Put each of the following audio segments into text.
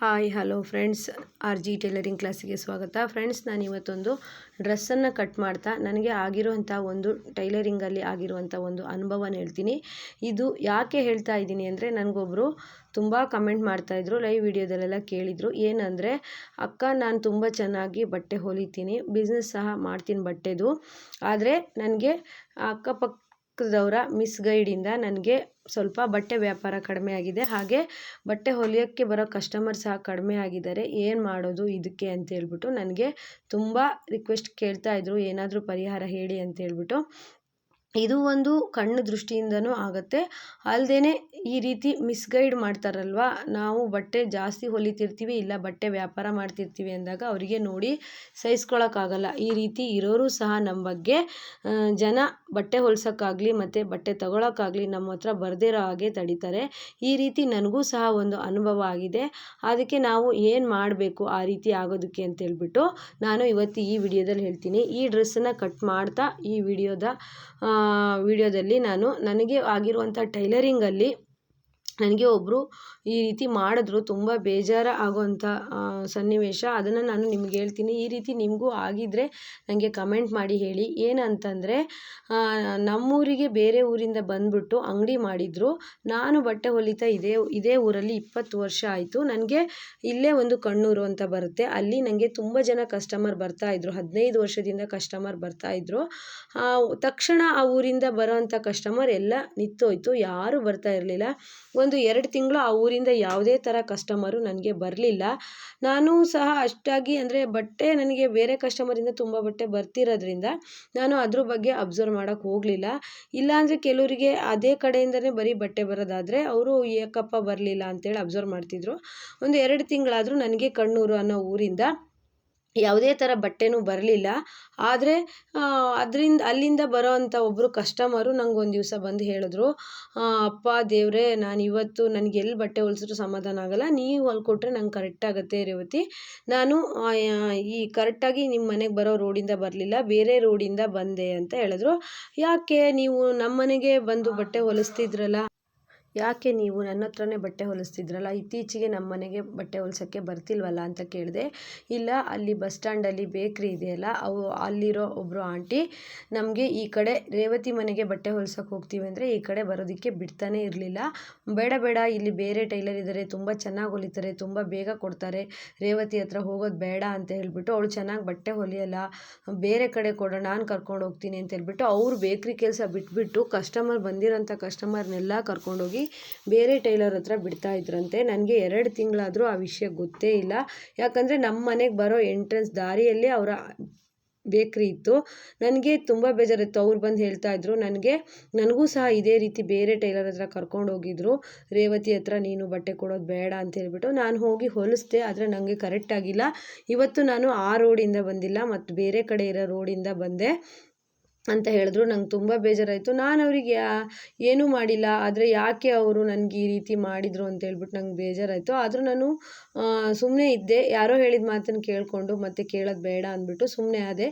Hi hello friends, R G tailoring ಕ್ಲಾಸಿಗೆ ಸ್ವಾಗತ. Friends, ನಾನು ಇವತ್ತೊಂದು ಡ್ರೆಸ್ಸನ್ನು ಕಟ್ ಮಾಡ್ತಾ ನನಗೆ ಆಗಿರುವಂಥ ಒಂದು ಟೈಲರಿಂಗಲ್ಲಿ ಆಗಿರುವಂಥ ಒಂದು ಅನುಭವನ ಹೇಳ್ತೀನಿ. ಇದು ಯಾಕೆ ಹೇಳ್ತಾ ಇದ್ದೀನಿ ಅಂದರೆ, ನನಗೊಬ್ಬರು ತುಂಬ ಕಮೆಂಟ್ ಮಾಡ್ತಾಯಿದ್ರು, ಲೈವ್ ವಿಡಿಯೋದಲ್ಲೆಲ್ಲ ಕೇಳಿದರು. ಏನಂದರೆ, ಅಕ್ಕ ನಾನು ತುಂಬ ಚೆನ್ನಾಗಿ ಬಟ್ಟೆ ಹೊಲಿತೀನಿ, ಬಿಸ್ನೆಸ್ ಸಹ ಮಾಡ್ತೀನಿ ಬಟ್ಟೆದು. ಆದರೆ ನನಗೆ ಅಕ್ಕಪಕ್ಕದವರ ಮಿಸ್ಗೈಡಿಂದ ನನಗೆ ಸ್ವಲ್ಪ ಬಟ್ಟೆ ವ್ಯಾಪಾರ ಕಡಿಮೆ ಆಗಿದೆ, ಹಾಗೆ ಬಟ್ಟೆ ಹೊಲಿಯೋಕ್ಕೆ ಬರೋ ಕಸ್ಟಮರ್ ಸಹ ಕಡಿಮೆ ಆಗಿದ್ದಾರೆ. ಏನು ಮಾಡೋದು ಇದಕ್ಕೆ ಅಂತ ಹೇಳ್ಬಿಟ್ಟು ನನಗೆ ತುಂಬ ರಿಕ್ವೆಸ್ಟ್ ಕೇಳ್ತಾಯಿದ್ರು, ಏನಾದರೂ ಪರಿಹಾರ ಹೇಳಿ ಅಂತ ಹೇಳ್ಬಿಟ್ಟು. ಇದು ಒಂದು ಕಣ್ಣು ದೃಷ್ಟಿಯಿಂದನೂ ಆಗುತ್ತೆ, ಅಲ್ಲದೇ ಈ ರೀತಿ ಮಿಸ್ಗೈಡ್ ಮಾಡ್ತಾರಲ್ವ, ನಾವು ಬಟ್ಟೆ ಜಾಸ್ತಿ ಹೊಲಿತಿರ್ತೀವಿ ಇಲ್ಲ ಬಟ್ಟೆ ವ್ಯಾಪಾರ ಮಾಡ್ತಿರ್ತೀವಿ ಅಂದಾಗ ಅವರಿಗೆ ನೋಡಿ ಸಹಿಸ್ಕೊಳಕ್ಕಾಗಲ್ಲ. ಈ ರೀತಿ ಇರೋರು ಸಹ ನಮ್ಮ ಬಗ್ಗೆ ಜನ ಬಟ್ಟೆ ಹೊಲ್ಸೋಕ್ಕಾಗಲಿ ಮತ್ತು ಬಟ್ಟೆ ತಗೊಳಕ್ಕಾಗಲಿ ನಮ್ಮ ಹತ್ರ ಬರದೇ ಇರೋ ಹಾಗೆ ತಡೀತಾರೆ. ಈ ರೀತಿ ನನಗೂ ಸಹ ಒಂದು ಅನುಭವ ಆಗಿದೆ. ಅದಕ್ಕೆ ನಾವು ಏನು ಮಾಡಬೇಕು ಆ ರೀತಿ ಆಗೋದಕ್ಕೆ ಅಂತ ಹೇಳ್ಬಿಟ್ಟು ನಾನು ಇವತ್ತು ಈ ವಿಡಿಯೋದಲ್ಲಿ ಹೇಳ್ತೀನಿ. ಈ ಡ್ರೆಸ್ಸನ್ನು ಕಟ್ ಮಾಡ್ತಾ ಈ ವಿಡಿಯೋದಲ್ಲಿ ನನಗೆ ಆಗಿರುವಂಥ ಟೈಲರಿಂಗಲ್ಲಿ ನನಗೆ ಒಬ್ಬರು ಈ ರೀತಿ ಮಾಡಿದ್ರು, ತುಂಬ ಬೇಜಾರು ಆಗೋವಂಥ ಸನ್ನಿವೇಶ. ಅದನ್ನು ನಾನು ನಿಮ್ಗೆ ಹೇಳ್ತೀನಿ. ಈ ರೀತಿ ನಿಮಗೂ ಆಗಿದ್ದರೆ ನನಗೆ ಕಮೆಂಟ್ ಮಾಡಿ ಹೇಳಿ. ಏನಂತಂದರೆ, ನಮ್ಮೂರಿಗೆ ಬೇರೆ ಊರಿಂದ ಬಂದುಬಿಟ್ಟು ಅಂಗಡಿ ಮಾಡಿದರು. ನಾನು ಬಟ್ಟೆ ಹೊಲಿತಾ ಇದೇ ಊರಲ್ಲಿ 20 ವರ್ಷ ಆಯಿತು. ನನಗೆ ಇಲ್ಲೇ ಒಂದು ಕಣ್ಣೂರು ಅಂತ ಬರುತ್ತೆ, ಅಲ್ಲಿ ನನಗೆ ತುಂಬ ಜನ ಕಸ್ಟಮರ್ ಬರ್ತಾಯಿದ್ರು. 15 ವರ್ಷದಿಂದ ಕಸ್ಟಮರ್ ಬರ್ತಾಯಿದ್ರು. ತಕ್ಷಣ ಆ ಊರಿಂದ ಬರೋವಂಥ ಕಸ್ಟಮರ್ ಎಲ್ಲ ನಿಂತೋಯ್ತು, ಯಾರೂ ಬರ್ತಾ ಇರಲಿಲ್ಲ. ಒಂದು 2 ತಿಂಗಳು ಆ ಊರಿಂದ ಯಾವುದೇ ಥರ ಕಸ್ಟಮರು ನನಗೆ ಬರಲಿಲ್ಲ. ನಾನು ಸಹ ಅಷ್ಟಾಗಿ ಅಂದರೆ ಬಟ್ಟೆ ನನಗೆ ಬೇರೆ ಕಸ್ಟಮರಿಂದ ತುಂಬ ಬಟ್ಟೆ ಬರ್ತಿರೋದ್ರಿಂದ ನಾನು ಅದ್ರ ಬಗ್ಗೆ ಅಬ್ಸರ್ವ್ ಮಾಡೋಕ್ಕೆ ಹೋಗಲಿಲ್ಲ. ಇಲ್ಲಾಂದರೆ ಕೆಲವರಿಗೆ ಅದೇ ಕಡೆಯಿಂದನೇ ಬರೀ ಬಟ್ಟೆ ಬರೋದಾದರೆ ಅವರು ಏಕಪ್ಪ ಬರಲಿಲ್ಲ ಅಂತೇಳಿ ಅಬ್ಸರ್ವ್ ಮಾಡ್ತಿದ್ರು. ಒಂದು 2 ತಿಂಗಳಾದರೂ ನನಗೆ ಕಣ್ಣೂರು ಅನ್ನೋ ಊರಿಂದ ಯಾವುದೇ ಥರ ಬಟ್ಟೆನೂ ಬರಲಿಲ್ಲ. ಆದರೆ ಅಲ್ಲಿಂದ ಬರೋವಂಥ ಒಬ್ಬರು ಕಸ್ಟಮರು ನಂಗೊಂದು ದಿವಸ ಬಂದು ಹೇಳಿದ್ರು, ಅಪ್ಪ ದೇವ್ರೆ, ನಾನು ಇವತ್ತು ನನಗೆ ಎಲ್ಲಿ ಬಟ್ಟೆ ಹೊಲಿಸಿದ್ರು ಸಮಾಧಾನ ಆಗೋಲ್ಲ, ನೀವು ಹೊಲ್ಕೊಟ್ರೆ ನಂಗೆ ಕರೆಕ್ಟ್ ಆಗುತ್ತೆ ರೇವತಿ. ನಾನು ಈ ಕರೆಕ್ಟಾಗಿ ನಿಮ್ಮ ಮನೆಗೆ ಬರೋ ರೋಡಿಂದ ಬರಲಿಲ್ಲ, ಬೇರೆ ರೋಡಿಂದ ಬಂದೆ ಅಂತ ಹೇಳಿದ್ರು. ಯಾಕೆ ನೀವು ನಮ್ಮ ಮನೆಗೆ ಬಂದು ಬಟ್ಟೆ ಹೊಲಿಸ್ತಿದ್ರಲ್ಲ, ಯಾಕೆ ನೀವು ನನ್ನ ಹತ್ರನೇ ಬಟ್ಟೆ ಹೊಲಿಸ್ತಿದ್ರಲ್ಲ, ಇತ್ತೀಚೆಗೆ ನಮ್ಮ ಮನೆಗೆ ಬಟ್ಟೆ ಹೊಲ್ಸೋಕ್ಕೆ ಬರ್ತಿಲ್ವಲ್ಲ ಅಂತ ಕೇಳಿದೆ. ಇಲ್ಲ, ಅಲ್ಲಿ ಬಸ್ ಸ್ಟ್ಯಾಂಡಲ್ಲಿ ಬೇಕ್ರಿ ಇದೆಯಲ್ಲ, ಅಲ್ಲಿರೋ ಒಬ್ಬರು ಆಂಟಿ ನಮಗೆ ಈ ಕಡೆ ರೇವತಿ ಮನೆಗೆ ಬಟ್ಟೆ ಹೊಲ್ಸೋಕ್ಕೆ ಹೋಗ್ತೀವಿ ಅಂದರೆ ಈ ಕಡೆ ಬರೋದಕ್ಕೆ ಬಿಡ್ತಾನೆ ಇರಲಿಲ್ಲ. ಬೇಡ ಬೇಡ, ಇಲ್ಲಿ ಬೇರೆ ಟೈಲರ್ ಇದ್ದಾರೆ, ತುಂಬ ಚೆನ್ನಾಗಿ ಹೊಲಿತಾರೆ, ತುಂಬ ಬೇಗ ಕೊಡ್ತಾರೆ, ರೇವತಿ ಹತ್ರ ಹೋಗೋದು ಬೇಡ ಅಂತ ಹೇಳ್ಬಿಟ್ಟು, ಅವಳು ಚೆನ್ನಾಗಿ ಬಟ್ಟೆ ಹೊಲಿಯಲ್ಲ, ಬೇರೆ ಕಡೆ ಕೊಡೋಣ, ನಾನು ಕರ್ಕೊಂಡು ಹೋಗ್ತೀನಿ ಅಂತ ಹೇಳ್ಬಿಟ್ಟು ಅವರು ಬೇಕ್ರಿ ಕೆಲಸ ಬಿಟ್ಬಿಟ್ಟು ಬಂದಿರೋಂಥ ಕಸ್ಟಮರ್ನೆಲ್ಲ ಕರ್ಕೊಂಡೋಗಿ ಬೇರೆ ಟೈಲರ್ ಹತ್ರ ಬಿಡ್ತಾ ಇದ್ರಂತೆ. ನನಗೆ 2 ತಿಂಗಳಾದರೂ ಆ ವಿಷಯ ಗೊತ್ತೇ ಇಲ್ಲ. ಯಾಕಂದರೆ ನಮ್ಮ ಮನೆಗೆ ಬರೋ ಎಂಟ್ರೆನ್ಸ್ ದಾರಿಯಲ್ಲೇ ಅವರ ಬೇಕ್ರಿ ಇತ್ತು. ನನಗೆ ತುಂಬ ಬೇಜಾರಿತ್ತು. ಅವ್ರು ಬಂದು ಹೇಳ್ತಾ ಇದ್ರು ನನಗೂ ಸಹ ಇದೇ ರೀತಿ ಬೇರೆ ಟೈಲರ್ ಹತ್ರ ಕರ್ಕೊಂಡೋಗಿದ್ರು, ರೇವತಿ ಹತ್ರ ನೀನು ಬಟ್ಟೆ ಕೊಡೋದು ಬೇಡ ಅಂತ ಹೇಳ್ಬಿಟ್ಟು. ನಾನು ಹೋಗಿ ಹೊಲಿಸ್ದೆ, ಆದರೆ ನನಗೆ ಕರೆಕ್ಟ್ ಆಗಿಲ್ಲ. ಇವತ್ತು ನಾನು ಆ ರೋಡಿಂದ ಬಂದಿಲ್ಲ, ಮತ್ತು ಬೇರೆ ಕಡೆ ಇರೋ ರೋಡಿಂದ ಬಂದೆ ಅಂತ ಹೇಳಿದ್ರು. ನಂಗೆ ತುಂಬ ಬೇಜಾರಾಯಿತು. ನಾನು ಅವರಿಗೆ ಏನೂ ಮಾಡಿಲ್ಲ, ಆದರೆ ಯಾಕೆ ಅವರು ನನಗೆ ಈ ರೀತಿ ಮಾಡಿದರು ಅಂತ ಹೇಳ್ಬಿಟ್ಟು ನಂಗೆ ಬೇಜಾರಾಯಿತು. ಆದರೂ ನಾನು ಸುಮ್ಮನೆ ಇದ್ದೆ. ಯಾರೋ ಹೇಳಿದ ಮಾತನ್ನು ಕೇಳಿಕೊಂಡು ಮತ್ತೆ ಕೇಳೋದು ಬೇಡ ಅಂದ್ಬಿಟ್ಟು ಸುಮ್ಮನೆ ಆದೆ.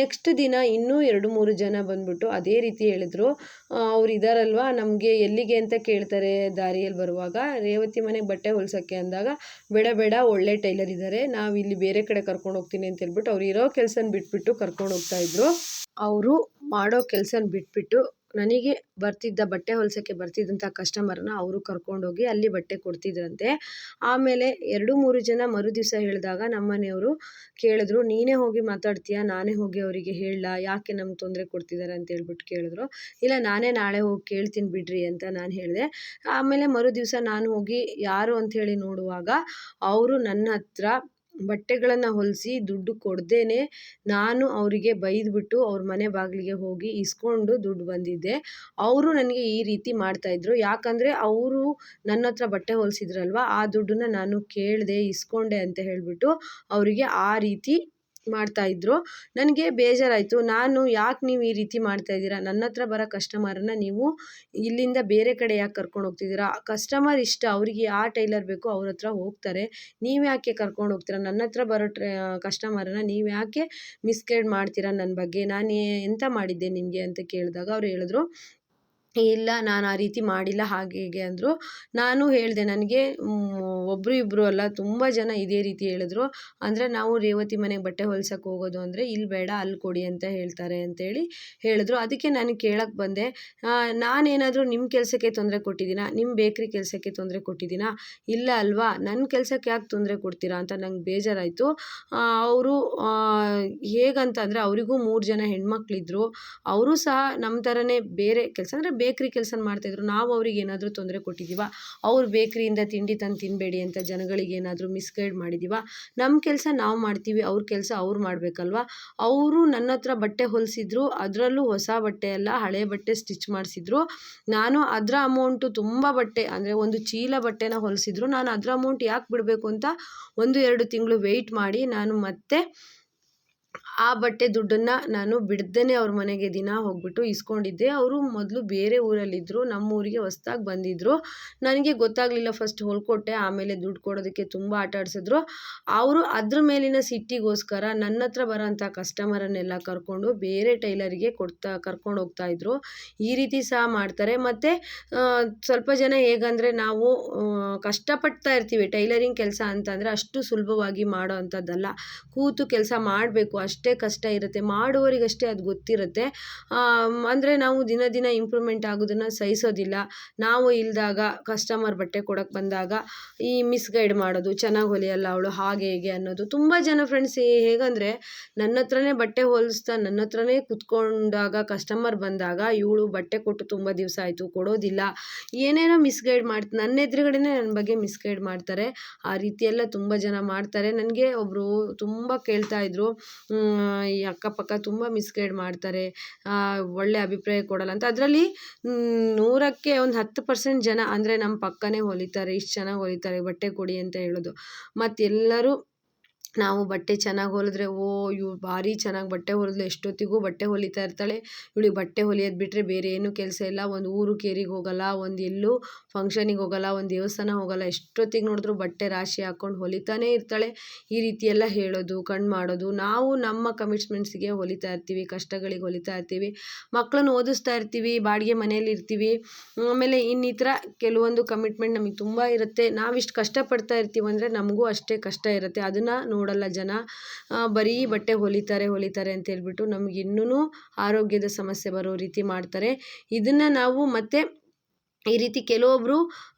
ನೆಕ್ಸ್ಟ್ ದಿನ ಇನ್ನೂ 2-3 ಜನ ಬಂದ್ಬಿಟ್ಟು ಅದೇ ರೀತಿ ಹೇಳಿದ್ರು. ಅವ್ರು ಇದ್ದಾರಲ್ವ, ನಮಗೆ ಎಲ್ಲಿಗೆ ಅಂತ ಕೇಳ್ತಾರೆ ದಾರಿಯಲ್ಲಿ ಬರುವಾಗ, ರೇವತಿ ಮನೆಗೆ ಬಟ್ಟೆ ಹೊಲ್ಸೋಕ್ಕೆ ಅಂದಾಗ, ಬೇಡ ಬೇಡ, ಒಳ್ಳೆ ಟೈಲರ್ ಇದ್ದಾರೆ, ನಾವು ಇಲ್ಲಿ ಬೇರೆ ಕಡೆ ಕರ್ಕೊಂಡು ಹೋಗ್ತೀನಿ ಅಂತ ಹೇಳ್ಬಿಟ್ಟು ಅವ್ರು ಇರೋ ಕೆಲಸನ ಬಿಟ್ಬಿಟ್ಟು ಕರ್ಕೊಂಡು ಹೋಗ್ತಾಯಿದ್ರು. ಅವರು ಮಾಡೋ ಕೆಲಸನ ಬಿಟ್ಬಿಟ್ಟು ನನಗೆ ಬಟ್ಟೆ ಹೊಲ್ಸೋಕ್ಕೆ ಬರ್ತಿದ್ದಂಥ ಕಸ್ಟಮರ್ನ ಅವರು ಕರ್ಕೊಂಡೋಗಿ ಅಲ್ಲಿ ಬಟ್ಟೆ ಕೊಡ್ತಿದ್ರಂತೆ. ಆಮೇಲೆ 2-3 ಜನ ದಿವಸ ಹೇಳಿದಾಗ ನಮ್ಮ ಮನೆಯವರು ಕೇಳಿದ್ರು, ನೀನೇ ಹೋಗಿ ಮಾತಾಡ್ತೀಯಾ, ನಾನೇ ಹೋಗಿ ಅವರಿಗೆ ಹೇಳಲಾ, ಯಾಕೆ ನಮ್ಗೆ ತೊಂದರೆ ಕೊಡ್ತಿದ್ದಾರೆ ಅಂತ ಹೇಳ್ಬಿಟ್ಟು ಕೇಳಿದ್ರು. ಇಲ್ಲ, ನಾನೇ ನಾಳೆ ಹೋಗಿ ಕೇಳ್ತೀನಿ ಬಿಡ್ರಿ ಅಂತ ನಾನು ಹೇಳಿದೆ. ಆಮೇಲೆ ದಿವಸ ನಾನು ಹೋಗಿ ಯಾರು ಅಂಥೇಳಿ ನೋಡುವಾಗ ಅವರು ನನ್ನ ಹತ್ರ ಬಟ್ಟೆಗಳನ್ನು ಹೊಲಿಸಿ ದುಡ್ಡು ಕೊಡ್ದೇನೆ ನಾನು ಅವರಿಗೆ ಬೈದ್ಬಿಟ್ಟು ಅವ್ರ ಮನೆ ಬಾಗಿಲಿಗೆ ಹೋಗಿ ಇಸ್ಕೊಂಡು ದುಡ್ಡು ಬಂದಿದ್ದೆ. ಅವರು ನನಗೆ ಈ ರೀತಿ ಮಾಡ್ತಾಯಿದ್ರು. ಯಾಕಂದರೆ ಅವರು ನನ್ನ ಹತ್ರ ಬಟ್ಟೆ ಹೊಲಿಸಿದ್ರಲ್ವ, ಆ ದುಡ್ಡನ್ನು ನಾನು ಕೇಳಿದೆ, ಇಸ್ಕೊಂಡೆ ಅಂತ ಹೇಳಿಬಿಟ್ಟು ಅವರಿಗೆ ಆ ರೀತಿ ಮಾಡ್ತಾಯಿದ್ರು. ನನಗೆ ಬೇಜಾರಾಯಿತು. ಯಾಕೆ ನೀವು ಈ ರೀತಿ ಮಾಡ್ತಾಯಿದ್ದೀರಾ, ನನ್ನ ಹತ್ರ ಬರೋ ಕಸ್ಟಮರನ್ನು ನೀವು ಇಲ್ಲಿಂದ ಬೇರೆ ಕಡೆ ಯಾಕೆ ಕರ್ಕೊಂಡು ಹೋಗ್ತಿದ್ದೀರಾ, ಕಸ್ಟಮರ್ ಇಷ್ಟ, ಅವರಿಗೆ ಯಾವ ಟೈಲರ್ ಬೇಕೋ ಅವ್ರ ಹತ್ರ ಹೋಗ್ತಾರೆ, ನೀವು ಯಾಕೆ ಕರ್ಕೊಂಡು ಹೋಗ್ತೀರಾ, ನನ್ನ ಹತ್ರ ಬರೋ ಕಸ್ಟಮರನ್ನು ನೀವು ಯಾಕೆ ಮಿಸ್ಗೈಡ್ ಮಾಡ್ತೀರಾ, ನನ್ನ ಬಗ್ಗೆ ನಾನು ಎಂತ ಮಾಡಿದ್ದೆ ನಿಮಗೆ ಅಂತ ಕೇಳಿದಾಗ ಅವ್ರು ಹೇಳಿದ್ರು, ಇಲ್ಲ ನಾನು ಆ ರೀತಿ ಮಾಡಿಲ್ಲ ಹಾಗೆ ಹೀಗೆ ಅಂದರು. ನಾನು ಹೇಳಿದೆ ನನಗೆ ಒಬ್ಬರು ಇಬ್ಬರು ಅಲ್ಲ ತುಂಬ ಜನ ಇದೇ ರೀತಿ ಹೇಳಿದ್ರು. ಅಂದರೆ ನಾವು ರೇವತಿ ಮನೆಗೆ ಬಟ್ಟೆ ಹೊಲ್ಸಕ್ಕೆ ಹೋಗೋದು ಅಂದರೆ ಇಲ್ಲಿ ಬೇಡ ಅಲ್ಲಿ ಕೊಡಿ ಅಂತ ಹೇಳ್ತಾರೆ ಅಂತೇಳಿ ಹೇಳಿದ್ರು. ಅದಕ್ಕೆ ನಾನು ಕೇಳಕ್ಕೆ ಬಂದೆ, ನಾನೇನಾದರೂ ನಿಮ್ಮ ಕೆಲಸಕ್ಕೆ ತೊಂದರೆ ಕೊಟ್ಟಿದ್ದೀನಾ? ನಿಮ್ಮ ಬೇಕ್ರಿ ಕೆಲಸಕ್ಕೆ ತೊಂದರೆ ಕೊಟ್ಟಿದ್ದೀನಾ? ಇಲ್ಲ ಅಲ್ವಾ, ನನ್ನ ಕೆಲಸಕ್ಕೆ ಯಾಕೆ ತೊಂದರೆ ಕೊಡ್ತೀರಾ ಅಂತ ನಂಗೆ ಬೇಜಾರಾಯಿತು. ಅವರು ಹೇಗಂತ ಅಂದರೆ ಅವರಿಗೂ 3 ಜನ ಹೆಣ್ಮಕ್ಳಿದ್ರು. ಅವರು ಸಹ ನಮ್ಮ ಥರನೇ ಬೇರೆ ಕೆಲಸ ಅಂದರೆ ಬೇಕ್ರಿ ಕೆಲಸ ಮಾಡ್ತಾಯಿದ್ರು. ನಾವು ಅವ್ರಿಗೆ ಏನಾದರೂ ತೊಂದರೆ ಕೊಟ್ಟಿದ್ದೀವಾ? ಅವ್ರು ಬೇಕ್ರಿಯಿಂದ ತಿಂಡಿ ತಂದು ತಿನ್ನಬೇಡಿ ಅಂತ ಜನಗಳಿಗೆ ಏನಾದರೂ ಮಿಸ್ಗೈಡ್ ಮಾಡಿದ್ದೀವಾ? ನಮ್ಮ ಕೆಲಸ ನಾವು ಮಾಡ್ತೀವಿ, ಅವ್ರ ಕೆಲಸ ಅವ್ರು ಮಾಡಬೇಕಲ್ವಾ? ಅವರು ನನ್ನ ಹತ್ರ ಬಟ್ಟೆ ಹೊಲಿಸಿದ್ರು, ಅದರಲ್ಲೂ ಹೊಸ ಬಟ್ಟೆ ಅಲ್ಲ, ಹಳೆ ಬಟ್ಟೆ ಸ್ಟಿಚ್ ಮಾಡಿಸಿದ್ರು. ನಾನು ಅದರ ಅಮೌಂಟು ತುಂಬ ಬಟ್ಟೆ ಅಂದರೆ ಒಂದು ಚೀಲ ಬಟ್ಟೆನ ಹೊಲಿಸಿದ್ರು. ನಾನು ಅದರ ಅಮೌಂಟ್ ಯಾಕೆ ಬಿಡಬೇಕು ಅಂತ 1-2 ತಿಂಗಳು ವೆಯ್ಟ್ ಮಾಡಿ ನಾನು ಮತ್ತೆ ಆ ಬಟ್ಟೆ ದುಡ್ಡನ್ನು ನಾನು ಬಿಡ್ದೇ ಅವ್ರ ಮನೆಗೆ ದಿನ ಹೋಗ್ಬಿಟ್ಟು ಇಸ್ಕೊಂಡಿದ್ದೆ. ಅವರು ಮೊದಲು ಬೇರೆ ಊರಲ್ಲಿದ್ದರು, ನಮ್ಮ ಊರಿಗೆ ಹೊಸ್ದಾಗಿ ಬಂದಿದ್ದರು. ನನಗೆ ಗೊತ್ತಾಗಲಿಲ್ಲ, ಫಸ್ಟ್ ಹೊಲ್ಕೊಟ್ಟೆ, ಆಮೇಲೆ ದುಡ್ಡು ಕೊಡೋದಕ್ಕೆ ತುಂಬ ಆಟ ಆಡಿಸಿದ್ರು. ಅವರು ಅದ್ರ ಮೇಲಿನ ಸಿಟ್ಟಿಗೋಸ್ಕರ ನನ್ನ ಹತ್ರ ಬರೋಂಥ ಕಸ್ಟಮರನ್ನೆಲ್ಲ ಕರ್ಕೊಂಡು ಬೇರೆ ಟೈಲರಿಗೆ ಕರ್ಕೊಂಡು ಹೋಗ್ತಾಯಿದ್ರು. ಈ ರೀತಿ ಸಹ ಮಾಡ್ತಾರೆ. ಮತ್ತು ಸ್ವಲ್ಪ ಜನ ಹೇಗಂದರೆ ನಾವು ಕಷ್ಟಪಡ್ತಾ ಇರ್ತೀವಿ. ಟೈಲರಿಂಗ್ ಕೆಲಸ ಅಂತಂದರೆ ಅಷ್ಟು ಸುಲಭವಾಗಿ ಮಾಡೋ ಅಂಥದ್ದಲ್ಲ. ಕೂತು ಕೆಲಸ ಮಾಡಬೇಕು, ಅಷ್ಟೇ ಕಷ್ಟ ಇರುತ್ತೆ. ಮಾಡುವವರಿಗಷ್ಟೇ ಅದು ಗೊತ್ತಿರುತ್ತೆ. ಅಂದರೆ ನಾವು ದಿನ ದಿನ ಇಂಪ್ರೂವ್ಮೆಂಟ್ ಆಗೋದನ್ನು ಸಹಿಸೋದಿಲ್ಲ. ನಾವು ಇಲ್ದಾಗ ಕಸ್ಟಮರ್ ಬಟ್ಟೆ ಕೊಡೋಕ್ಕೆ ಬಂದಾಗ ಈ ಮಿಸ್ಗೈಡ್ ಮಾಡೋದು, ಚೆನ್ನಾಗಿ ಹೊಲಿಯಲ್ಲ ಅವಳು ಹಾಗೆ ಹೀಗೆ ಅನ್ನೋದು. ತುಂಬ ಜನ ಫ್ರೆಂಡ್ಸ್ ಹೇಗಂದರೆ ನನ್ನ ಹತ್ರನೇ ಬಟ್ಟೆ ಹೊಲಿಸ್ತಾ ನನ್ನ ಹತ್ರನೇ ಕುತ್ಕೊಂಡಾಗ ಕಸ್ಟಮರ್ ಬಂದಾಗ ಇವಳು ಬಟ್ಟೆ ಕೊಟ್ಟು ತುಂಬ ದಿವಸ ಆಯಿತು ಕೊಡೋದಿಲ್ಲ, ಏನೇನೋ ಮಿಸ್ಗೈಡ್ ನನ್ನ ಎದುರುಗಡೆನೇ ನನ್ನ ಬಗ್ಗೆ ಮಿಸ್ಗೈಡ್ ಮಾಡ್ತಾರೆ. ಆ ರೀತಿಯೆಲ್ಲ ತುಂಬ ಜನ ಮಾಡ್ತಾರೆ. ನನಗೆ ಒಬ್ಬರು ತುಂಬ ಕೇಳ್ತಾಯಿದ್ರು, ಈ ಅಕ್ಕಪಕ್ಕ ತುಂಬ ಮಿಸ್ಗೈಡ್ ಮಾಡ್ತಾರೆ, ಒಳ್ಳೆ ಅಭಿಪ್ರಾಯ ಕೊಡಲ್ಲ ಅಂತ. ಅದರಲ್ಲಿ 100ಕ್ಕೆ ಒಂದು 10% ಜನ ಅಂದರೆ ನಮ್ಮ ಪಕ್ಕನೇ ಹೊಲಿತಾರೆ, ಇಷ್ಟು ಚೆನ್ನಾಗಿ ಹೊಲಿತಾರೆ, ಬಟ್ಟೆ ಕೊಡಿ ಅಂತ ಹೇಳೋದು. ಮತ್ತೆಲ್ಲರೂ ನಾವು ಬಟ್ಟೆ ಚೆನ್ನಾಗಿ ಹೊಲಿದ್ರೆ ಇವ್ಳು ಭಾರಿ ಚೆನ್ನಾಗಿ ಬಟ್ಟೆ ಹೊಲಿದ್ಲು, ಎಷ್ಟೊತ್ತಿಗೂ ಬಟ್ಟೆ ಹೊಲಿತಾ ಇರ್ತಾಳೆ, ಇವಳಿಗೆ ಬಟ್ಟೆ ಹೊಲಿಯೋದು ಬಿಟ್ಟರೆ ಬೇರೆ ಏನೂ ಕೆಲಸ ಇಲ್ಲ, ಒಂದು ಊರು ಕೇರಿಗೆ ಹೋಗಲ್ಲ, ಒಂದು ಎಲ್ಲೂ ಫಂಕ್ಷನಿಗೆ ಹೋಗಲ್ಲ, ಒಂದು ದೇವಸ್ಥಾನ ಹೋಗಲ್ಲ, ಎಷ್ಟೊತ್ತಿಗೆ ನೋಡಿದ್ರು ಬಟ್ಟೆ ರಾಶಿ ಹಾಕ್ಕೊಂಡು ಹೊಲಿತಾನೇ ಇರ್ತಾಳೆ. ಈ ರೀತಿ ಎಲ್ಲ ಹೇಳೋದು, ಕಣ್ಣು ಮಾಡೋದು. ನಾವು ನಮ್ಮ ಕಮಿಟ್ಮೆಂಟ್ಸಿಗೆ ಹೊಲಿತಾ ಇರ್ತೀವಿ, ಕಷ್ಟಗಳಿಗೆ ಹೊಲಿತಾ ಇರ್ತೀವಿ, ಮಕ್ಕಳನ್ನು ಓದಿಸ್ತಾ ಇರ್ತೀವಿ, ಬಾಡಿಗೆ ಮನೆಯಲ್ಲಿ ಇರ್ತೀವಿ. ಆಮೇಲೆ ಇನ್ನಿತರ ಕೆಲವೊಂದು ಕಮಿಟ್ಮೆಂಟ್ ನಮಗೆ ತುಂಬ ಇರುತ್ತೆ. ನಾವಿಷ್ಟು ಕಷ್ಟಪಡ್ತಾ ಇರ್ತೀವಿ ಅಂದರೆ ನಮಗೂ ಅಷ್ಟೇ ಕಷ್ಟ ಇರುತ್ತೆ. ಅದನ್ನು ನೋಡಲ್ಲ ಜನ. ಬರೀ ಬಟ್ಟೆ ಹೊಲಿತಾರೆ ಅಂತ ಹೇಳ್ಬಿಟ್ಟು ನಮ್ಗೆ ಇನ್ನೂ ಆರೋಗ್ಯದ ಸಮಸ್ಯೆ ಬರೋ ರೀತಿ ಮಾಡ್ತಾರೆ. ಇದನ್ನು ನಾವು ಮತ್ತೆ ಈ ರೀತಿ ಕೆಲವೊಬ್ಬರು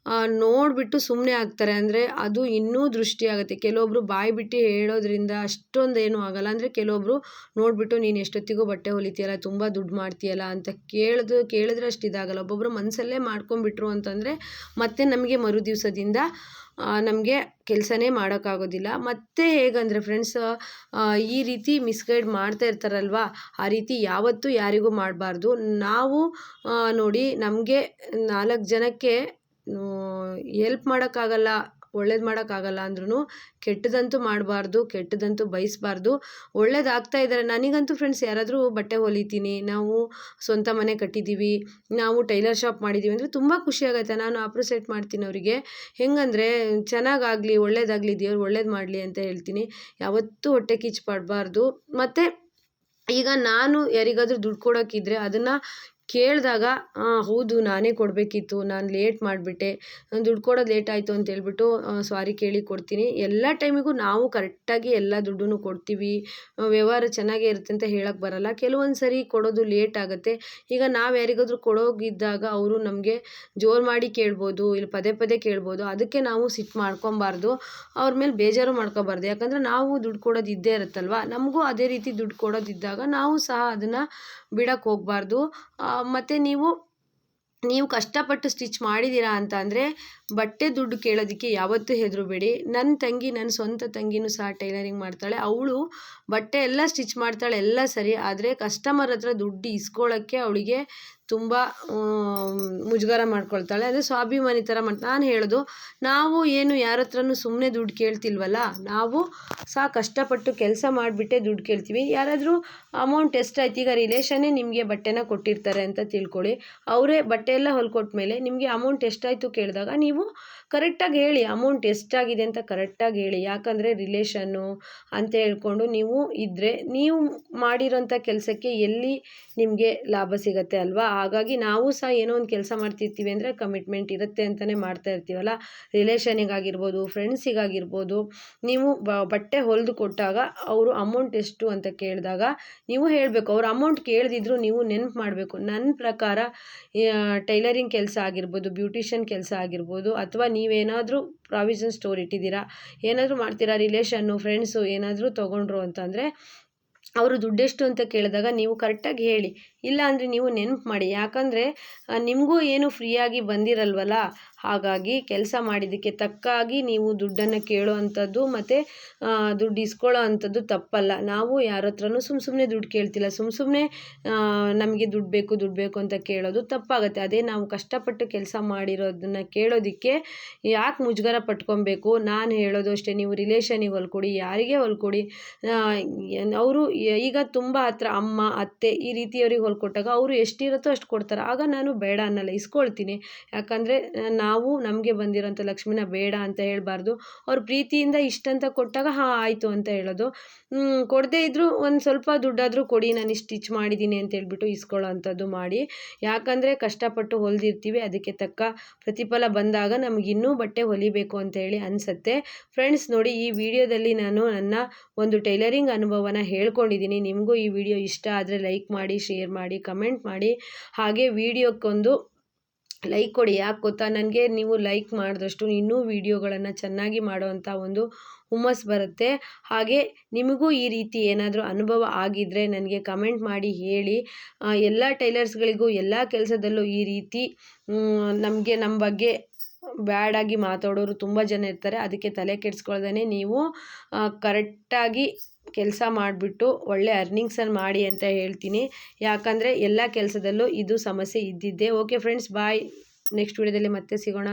ನೋಡಿಬಿಟ್ಟು ಸುಮ್ಮನೆ ಆಗ್ತಾರೆ, ಅಂದರೆ ಅದು ಇನ್ನೂ ದೃಷ್ಟಿ ಆಗುತ್ತೆ. ಕೆಲವೊಬ್ಬರು ಬಾಯಿ ಬಿಟ್ಟು ಹೇಳೋದ್ರಿಂದ ಅಷ್ಟೊಂದೇನೂ ಆಗಲ್ಲ. ಅಂದರೆ ಕೆಲವೊಬ್ಬರು ನೋಡಿಬಿಟ್ಟು ನೀನು ಎಷ್ಟೊತ್ತಿಗೂ ಬಟ್ಟೆ ಹೊಲಿತೀಯಲ್ಲ, ತುಂಬ ದುಡ್ಡು ಮಾಡ್ತೀಯಲ್ಲ ಅಂತ ಕೇಳಿದ್ರೆ ಅಷ್ಟು ಇದಾಗಲ್ಲ. ಒಬ್ಬೊಬ್ಬರು ಮನಸ್ಸಲ್ಲೇ ಮಾಡ್ಕೊಂಡ್ಬಿಟ್ರು ಅಂತಂದರೆ ಮತ್ತೆ ನಮಗೆ ಮರು ದಿವಸದಿಂದ ನಮಗೆ ಕೆಲಸನೇ ಮಾಡೋಕ್ಕಾಗೋದಿಲ್ಲ. ಮತ್ತು ಹೇಗಂದರೆ ಫ್ರೆಂಡ್ಸ್, ಈ ರೀತಿ ಮಿಸ್ಗೈಡ್ ಮಾಡ್ತಾ ಇರ್ತಾರಲ್ವ, ಆ ರೀತಿ ಯಾವತ್ತೂ ಯಾರಿಗೂ ಮಾಡಬಾರ್ದು. ನಾವು ನೋಡಿ ನಮಗೆ 4 ಜನಕ್ಕೆ ಹೆಲ್ಪ್ ಮಾಡೋಕ್ಕಾಗಲ್ಲ, ಒಳ್ಳೇದು ಮಾಡೋಕ್ಕಾಗಲ್ಲ ಅಂದ್ರೂ ಕೆಟ್ಟದಂತೂ ಮಾಡಬಾರ್ದು, ಕೆಟ್ಟದಂತೂ ಬಯಸಬಾರ್ದು. ಒಳ್ಳೇದಾಗ್ತಾ ಇದ್ದಾರೆ. ನನಗಂತೂ ಫ್ರೆಂಡ್ಸ್ ಯಾರಾದರೂ ಬಟ್ಟೆ ಹೊಲಿತೀನಿ, ನಾವು ಸ್ವಂತ ಮನೆ ಕಟ್ಟಿದ್ದೀವಿ, ನಾವು ಟೈಲರ್ ಶಾಪ್ ಮಾಡಿದ್ದೀವಿ ಅಂದರೆ ತುಂಬ ಖುಷಿಯಾಗುತ್ತೆ. ನಾನು ಅಪ್ರಿಸೇಟ್ ಮಾಡ್ತೀನಿ ಅವರಿಗೆ. ಹೆಂಗಂದರೆ ಚೆನ್ನಾಗಾಗಲಿ, ಒಳ್ಳೇದಾಗಲಿ, ದೇವ್ರು ಒಳ್ಳೇದು ಮಾಡಲಿ ಅಂತ ಹೇಳ್ತೀನಿ. ಯಾವತ್ತೂ ಹೊಟ್ಟೆ ಕಿಚ್ಚು ಪಡಬಾರ್ದು. ಮತ್ತು ಈಗ ನಾನು ಯಾರಿಗಾದರೂ ದುಡ್ಡು ಕೊಡೋಕ್ಕಿದ್ರೆ ಅದನ್ನು ಕೇಳಿದಾಗ ಹೌದು ನಾನೇ ಕೊಡಬೇಕಿತ್ತು, ನಾನು ಲೇಟ್ ಮಾಡಿಬಿಟ್ಟೆ, ದುಡ್ಡು ಕೊಡೋದು ಲೇಟ್ ಆಯಿತು ಅಂತ ಹೇಳ್ಬಿಟ್ಟು ಸಾರಿ ಕೇಳಿ ಕೊಡ್ತೀನಿ. ಎಲ್ಲ ಟೈಮಿಗೂ ನಾವು ಕರೆಕ್ಟಾಗಿ ಎಲ್ಲ ದುಡ್ಡನ್ನು ಕೊಡ್ತೀವಿ, ವ್ಯವಹಾರ ಚೆನ್ನಾಗೇ ಇರುತ್ತೆ ಅಂತ ಹೇಳೋಕ್ಕೆ ಬರಲ್ಲ. ಕೆಲವೊಂದು ಸರಿ ಕೊಡೋದು ಲೇಟ್ ಆಗುತ್ತೆ. ಈಗ ನಾವು ಯಾರಿಗಾದರೂ ಕೊಡೋಗಿದ್ದಾಗ ಅವರು ನಮಗೆ ಜೋರು ಮಾಡಿ ಕೇಳ್ಬೋದು, ಇಲ್ಲ ಪದೇ ಪದೇ ಕೇಳ್ಬೋದು. ಅದಕ್ಕೆ ನಾವು ಸಿಟ್ಟು ಮಾಡ್ಕೊಬಾರ್ದು, ಅವ್ರ ಮೇಲೆ ಬೇಜಾರು ಮಾಡ್ಕೊಬಾರ್ದು. ಯಾಕಂದರೆ ನಾವು ದುಡ್ಡು ಕೊಡೋದು ಇದ್ದೇ ಇರುತ್ತಲ್ವ, ನಮಗೂ ಅದೇ ರೀತಿ ದುಡ್ಡು ಕೊಡೋದಿದ್ದಾಗ ನಾವು ಸಹ ಅದನ್ನು ಬಿಡೋಕ್ಕೆ ಹೋಗಬಾರ್ದು. ಮತ್ತು ನೀವು ಕಷ್ಟಪಟ್ಟು ಸ್ಟಿಚ್ ಮಾಡಿದ್ದೀರಾ ಅಂತ ಅಂದರೆ ಬಟ್ಟೆ ದುಡ್ಡು ಕೇಳೋದಕ್ಕೆ ಯಾವತ್ತೂ ಹೆದರಬೇಡಿ. ನನ್ನ ಸ್ವಂತ ತಂಗಿನೂ ಸಹ ಟೈಲರಿಂಗ್ ಮಾಡ್ತಾಳೆ. ಅವಳು ಬಟ್ಟೆ ಎಲ್ಲ ಸ್ಟಿಚ್ ಮಾಡ್ತಾಳೆ, ಎಲ್ಲ ಸರಿ. ಆದರೆ ಕಸ್ಟಮರ್ ಹತ್ರ ದುಡ್ಡು ಇಸ್ಕೊಳ್ಳೋಕ್ಕೆ ಅವಳಿಗೆ ತುಂಬ ಮುಜುಗರ ಮಾಡ್ಕೊಳ್ತಾಳೆ. ಅಂದರೆ ಸ್ವಾಭಿಮಾನಿ ಥರ ನಾನು ಹೇಳೋದು, ನಾವು ಏನು ಯಾರ ಹತ್ರನೂ ಸುಮ್ಮನೆ ದುಡ್ಡು ಕೇಳ್ತಿಲ್ವಲ್ಲ, ನಾವು ಕಷ್ಟಪಟ್ಟು ಕೆಲಸ ಮಾಡಿಬಿಟ್ಟೆ ದುಡ್ಡು ಕೇಳ್ತೀವಿ. ಯಾರಾದರೂ ಅಮೌಂಟ್ ಎಷ್ಟಾಯ್ತು, ಈಗ ರಿಲೇಷನ್ನೇ ನಿಮಗೆ ಬಟ್ಟೆನ ಕೊಟ್ಟಿರ್ತಾರೆ ಅಂತ ತಿಳ್ಕೊಳ್ಳಿ, ಅವರೇ ಬಟ್ಟೆ ಎಲ್ಲ ಹೊಲ್ಕೊಟ್ಮೇಲೆ ನಿಮಗೆ ಅಮೌಂಟ್ ಎಷ್ಟಾಯಿತು ಕೇಳಿದಾಗ ನೀವು ಕರೆಕ್ಟಾಗಿ ಹೇಳಿ, ಅಮೌಂಟ್ ಎಷ್ಟಾಗಿದೆ ಅಂತ ಕರೆಕ್ಟಾಗಿ ಹೇಳಿ. ಯಾಕಂದರೆ ರಿಲೇಷನ್ನು ಅಂತ ಹೇಳ್ಕೊಂಡು ನೀವು ಇದ್ದರೆ ನೀವು ಮಾಡಿರೋಂಥ ಕೆಲಸಕ್ಕೆ ಎಲ್ಲಿ ನಿಮಗೆ ಲಾಭ ಸಿಗುತ್ತೆ ಅಲ್ವಾ. ಹಾಗಾಗಿ ನಾವು ಸಹ ಏನೋ ಒಂದು ಕೆಲಸ ಮಾಡ್ತಿರ್ತೀವಿ ಅಂದರೆ ಕಮಿಟ್ಮೆಂಟ್ ಇರುತ್ತೆ ಅಂತಲೇ ಮಾಡ್ತಾ ಇರ್ತೀವಲ್ಲ. ರಿಲೇಷನಿಗಾಗಿರ್ಬೋದು, ಫ್ರೆಂಡ್ಸಿಗಾಗಿರ್ಬೋದು, ನೀವು ಬಟ್ಟೆ ಹೊಲಿದು ಕೊಟ್ಟಾಗ ಅವರು ಅಮೌಂಟ್ ಎಷ್ಟು ಅಂತ ಕೇಳಿದಾಗ ನೀವು ಹೇಳಬೇಕು. ಅವ್ರು ಅಮೌಂಟ್ ಕೇಳ್ದಿದ್ರು ನೀವು ನೆನಪು ಮಾಡಬೇಕು. ನನ್ನ ಪ್ರಕಾರ ಟೈಲರಿಂಗ್ ಕೆಲಸ ಆಗಿರ್ಬೋದು, ಬ್ಯೂಟಿಷಿಯನ್ ಕೆಲಸ ಆಗಿರ್ಬೋದು, ಅಥವಾ ನೀವೇನಾದರೂ ಪ್ರಾವಿಷನ್ ಸ್ಟೋರ್ ಇಟ್ಟಿದ್ದೀರಾ, ಏನಾದರೂ ಮಾಡ್ತೀರಾ, ರಿಲೇಷನ್ನು ಫ್ರೆಂಡ್ಸು ಏನಾದರೂ ತೊಗೊಂಡ್ರು ಅಂತಂದರೆ ಅವರು ದುಡ್ಡೆಷ್ಟು ಅಂತ ಕೇಳಿದಾಗ ನೀವು ಕರೆಕ್ಟಾಗಿ ಹೇಳಿ. ಇಲ್ಲ ಅಂದರೆ ನೀವು ನೆನಪು ಮಾಡಿ. ಯಾಕಂದರೆ ನಿಮಗೂ ಏನು ಫ್ರೀಯಾಗಿ ಬಂದಿರಲ್ವಲ್ಲ, ಹಾಗಾಗಿ ಕೆಲಸ ಮಾಡಿದ್ದಕ್ಕೆ ತಕ್ಕಾಗಿ ನೀವು ದುಡ್ಡನ್ನು ಕೇಳೋ ಅಂಥದ್ದು ಮತ್ತು ದುಡ್ಡು ಇಸ್ಕೊಳ್ಳೋ ಅಂಥದ್ದು ತಪ್ಪಲ್ಲ. ನಾವು ಯಾರ ಹತ್ರನೂ ಸುಮ್ಮನೆ ದುಡ್ಡು ಕೇಳ್ತಿಲ್ಲ. ಸುಮ್ಮನೆ ನಮಗೆ ದುಡ್ಡು ಬೇಕು ಅಂತ ಕೇಳೋದು ತಪ್ಪಾಗುತ್ತೆ. ಅದೇ ನಾವು ಕಷ್ಟಪಟ್ಟು ಕೆಲಸ ಮಾಡಿರೋದನ್ನು ಕೇಳೋದಕ್ಕೆ ಯಾಕೆ ಮುಜುಗರ ಪಟ್ಕೊಬೇಕು. ನಾನು ಹೇಳೋದು ಅಷ್ಟೇ, ನೀವು ರಿಲೇಷನಿಗೆ ಹೊಲ್ಕೊಡಿ, ಯಾರಿಗೇ ಹೊಲ್ಕೊಡಿ. ಅವರು ಈಗ ತುಂಬ ಹತ್ರ ಅಮ್ಮ, ಅತ್ತೆ ಈ ರೀತಿಯವ್ರಿಗೆ ಹೊಲ್ಕೊಟ್ಟಾಗ ಅವರು ಎಷ್ಟಿರುತ್ತೋ ಅಷ್ಟು ಕೊಡ್ತಾರೆ. ಆಗ ನಾನು ಬೇಡ ಅನ್ನಲ್ಲ, ಇಸ್ಕೊಳ್ತೀನಿ. ಯಾಕಂದರೆ ನಾವು ನಮಗೆ ಬಂದಿರೋಂಥ ಲಕ್ಷ್ಮಿನ ಬೇಡ ಅಂತ ಹೇಳಬಾರ್ದು. ಅವ್ರು ಪ್ರೀತಿಯಿಂದ ಇಷ್ಟಂತ ಕೊಟ್ಟಾಗ ಹಾಂ ಆಯಿತು ಅಂತ ಹೇಳೋದು. ಕೊಡದೇ ಇದ್ದರೂ ಒಂದು ಸ್ವಲ್ಪ ದುಡ್ಡಾದರೂ ಕೊಡಿ, ನಾನು ಇಷ್ಟು ಸ್ಟಿಚ್ ಮಾಡಿದ್ದೀನಿ ಅಂತ ಹೇಳ್ಬಿಟ್ಟು ಇಸ್ಕೊಳ್ಳೋ ಅಂಥದ್ದು ಮಾಡಿ. ಯಾಕಂದರೆ ಕಷ್ಟಪಟ್ಟು ಹೊಲಿದಿರ್ತೀವಿ, ಅದಕ್ಕೆ ತಕ್ಕ ಪ್ರತಿಫಲ ಬಂದಾಗ ನಮ್ಗೆ ಇನ್ನೂ ಬಟ್ಟೆ ಹೊಲಿಬೇಕು ಅಂತ ಹೇಳಿ ಅನಿಸುತ್ತೆ. ಫ್ರೆಂಡ್ಸ್ ನೋಡಿ, ಈ ವಿಡಿಯೋದಲ್ಲಿ ನಾನು ನನ್ನ ಒಂದು ಟೈಲರಿಂಗ್ ಅನುಭವನ ಹೇಳ್ಕೊಂಡಿದ್ದೀನಿ. ನಿಮಗೂ ಈ ವಿಡಿಯೋ ಇಷ್ಟ ಆದರೆ ಲೈಕ್ ಮಾಡಿ, ಶೇರ್ ಮಾಡಿ, ಕಮೆಂಟ್ ಮಾಡಿ. ಹಾಗೆ ವಿಡಿಯೋಕ್ಕೊಂದು ಲೈಕ್ ಕೊಡಿ. ಯಾಕೆ ಗೊತ್ತಾ, ನನಗೆ ನೀವು ಲೈಕ್ ಮಾಡಿದಷ್ಟು ಇನ್ನೂ ವಿಡಿಯೋಗಳನ್ನು ಚೆನ್ನಾಗಿ ಮಾಡೋವಂಥ ಒಂದು ಹುಮ್ಮಸ್ಸು ಬರುತ್ತೆ. ಹಾಗೆ ನಿಮಗೂ ಈ ರೀತಿ ಏನಾದರೂ ಅನುಭವ ಆಗಿದ್ದರೆ ನನಗೆ ಕಮೆಂಟ್ ಮಾಡಿ ಹೇಳಿ. ಎಲ್ಲ ಟೈಲರ್ಸ್ಗಳಿಗೂ ಎಲ್ಲ ಕೆಲಸದಲ್ಲೂ ಈ ರೀತಿ ನಮ್ಮ ಬಗ್ಗೆ ಬ್ಯಾಡಾಗಿ ಮಾತಾಡೋರು ತುಂಬ ಜನ ಇರ್ತಾರೆ. ಅದಕ್ಕೆ ತಲೆ ಕೆಡಿಸ್ಕೊಳ್ದೇ ನೀವು ಕರೆಕ್ಟಾಗಿ ಕೆಲಸ ಮಾಡಿಬಿಟ್ಟು ಒಳ್ಳೆ ಅರ್ನಿಂಗ್ಸನ್ನು ಮಾಡಿ ಅಂತ ಹೇಳ್ತೀನಿ. ಯಾಕಂದರೆ ಎಲ್ಲ ಕೆಲಸದಲ್ಲೂ ಇದು ಸಮಸ್ಯೆ ಇದ್ದಿದ್ದೇ. ಓಕೆ ಫ್ರೆಂಡ್ಸ್, ಬಾಯ್. ನೆಕ್ಸ್ಟ್ ವಿಡಿಯೋದಲ್ಲಿ ಮತ್ತೆ ಸಿಗೋಣ.